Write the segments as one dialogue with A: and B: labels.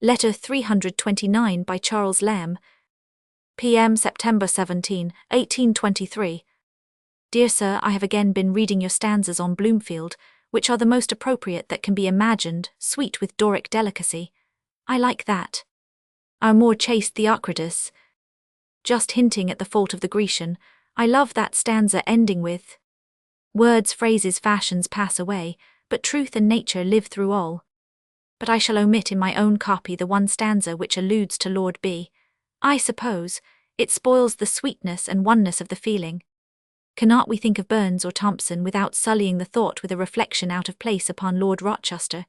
A: Letter 329 by Charles Lamb. PM September 17, 1823. Dear Sir, I have again been reading your stanzas on Bloomfield, which are the most appropriate that can be imagined, sweet with Doric delicacy. I like that. Our more chaste Theocritus, just hinting at the fault of the Grecian. I love that stanza ending with words, phrases, fashions pass away, but truth and nature live through all. But I shall omit in my own copy the one stanza which alludes to Lord B. I suppose it spoils the sweetness and oneness of the feeling. Cannot we think of Burns or Thomson without sullying the thought with a reflection out of place upon Lord Rochester?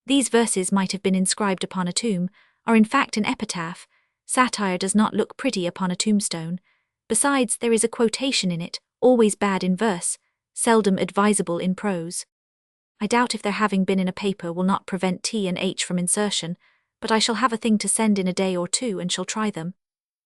A: These verses might have been inscribed upon a tomb, are in fact an epitaph. Satire does not look pretty upon a tombstone. Besides, there is a quotation in it, always bad in verse, seldom advisable in prose. I doubt if their having been in a paper will not prevent T and H from insertion, but I shall have a thing to send in a day or two and shall try them.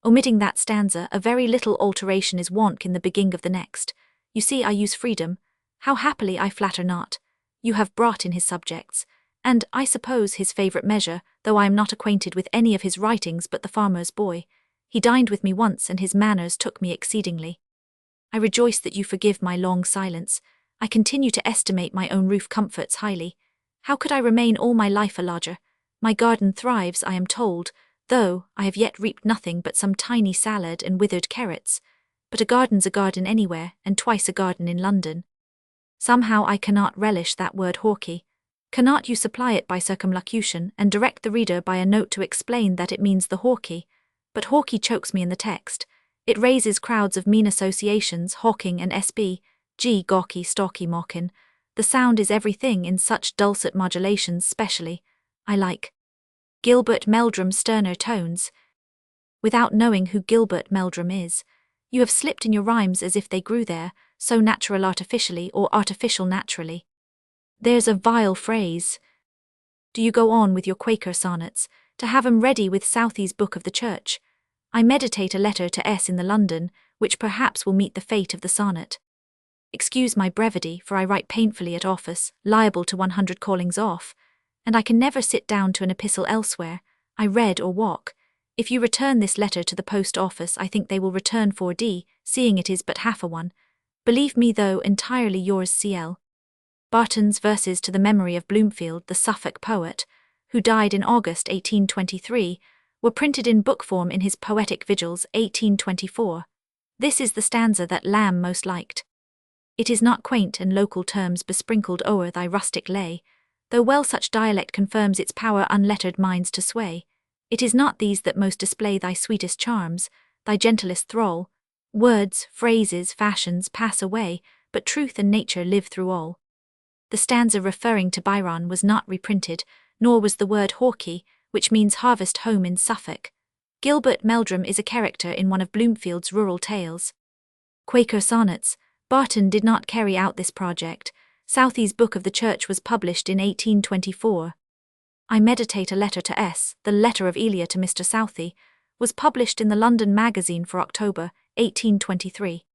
A: Omitting that stanza, a very little alteration is wank in the beginning of the next. You see, I use freedom. How happily I flatter not. You have brought in his subjects, and, I suppose, his favourite measure, though I am not acquainted with any of his writings but The Farmer's Boy. He dined with me once, and his manners took me exceedingly. I rejoice that you forgive my long silence. I continue to estimate my own roof comforts highly. How could I remain all my life a lodger? My garden thrives, I am told, though I have yet reaped nothing but some tiny salad and withered carrots. But a garden's a garden anywhere, and twice a garden in London. Somehow I cannot relish that word hawky. Cannot you supply it by circumlocution, and direct the reader by a note to explain that it means the hawky? But hawky chokes me in the text. It raises crowds of mean associations, hawking and sb, gawky, stalky, mockin. The sound is everything in such dulcet modulations specially. I like Gilbert Meldrum's sterner tones. Without knowing who Gilbert Meldrum is, you have slipped in your rhymes as if they grew there, so natural artificially or artificial naturally. There's a vile phrase. Do you go on with your Quaker sonnets, to have 'em ready with Southey's Book of the Church? I meditate a letter to S in the London, which perhaps will meet the fate of the sonnet. Excuse my brevity, for I write painfully at office, liable to 100 callings off, and I can never sit down to an epistle elsewhere. I read or walk. If you return this letter to the post office, I think they will return 4D, seeing it is but half a one. Believe me, though, entirely yours, CL. Barton's verses to the memory of Bloomfield, the Suffolk poet, who died in August 1823, were printed in book form in his Poetic Vigils 1824. This is the stanza that Lamb most liked. It is not quaint and local terms besprinkled o'er thy rustic lay, though well such dialect confirms its power unlettered minds to sway. It is not these that most display thy sweetest charms, thy gentlest thrall. Words, phrases, fashions pass away, but truth and nature live through all. The stanza referring to Byron was not reprinted, nor was the word hawky, which means harvest home in Suffolk. Gilbert Meldrum is a character in one of Bloomfield's rural tales. Quaker Sonnets. Barton did not carry out this project. Southey's Book of the Church was published in 1824. I meditate a letter to S, the letter of Elia to Mr. Southey, was published in the London Magazine for October, 1823.